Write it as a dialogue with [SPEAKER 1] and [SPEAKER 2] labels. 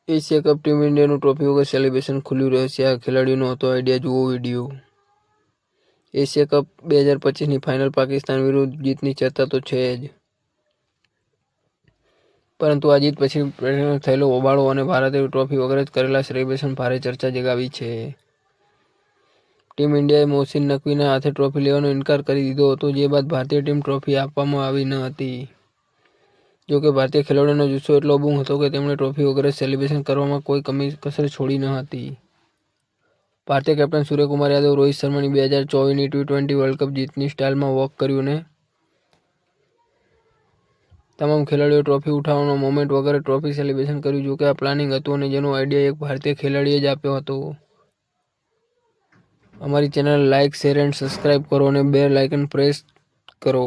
[SPEAKER 1] Asia cup team ઇન્ડિયાનું trophy વગર celebration ખુલ્યું રહસ્ય, આ ખેલાડીઓનો હતો આઈડિયા, જુઓ વિડીયો। એશિયા કપ 2025ની ફાઇનલ પાકિસ્તાન વિરુદ્ધ જીતની ચર્ચા તો છે જ, પરંતુ આ જીત પછી થયેલો હોબાળો અને ભારતે ટ્રોફી વગર જ કરેલા સેલિબ્રેશન ભારે ચર્ચા જગાવી છે। ટીમ ઇન્ડિયાએ મોહસિન નકવીના હાથે ટ્રોફી લેવાનો ઇનકાર કરી દીધો હતો, જે બાદ ભારતીય ટીમ ટ્રોફી આપવામાં આવી ન હતી। જોકે ભારતીય ખેલાડીઓનો જુસ્સો એટલો બૂમ હતો કે તેમણે ટ્રોફી વગર જ સેલિબ્રેશન કરવામાં કોઈ કસર છોડી ન હતી। ભારતીય કેપ્ટન સૂર્યકુમાર યાદવ રોહિત શર્માની 2024ની ટી20 વર્લ્ડ કપ જીતની સ્ટાઇલમાં વોક કર્યું અને તમામ ખેલાડીઓએ ટ્રોફી ઉઠાવવાનો મોમેન્ટ વગર ટ્રોફી સેલિબ્રેશન કર્યું। જોકે આ પ્લાનિંગ હતું અને જેનો આઈડિયા એક ભારતીય ખેલાડીએ જ આપ્યો હતો। અમારી channel like, share and subscribe કરો અને બેલ આઇકન પ્રેસ કરો।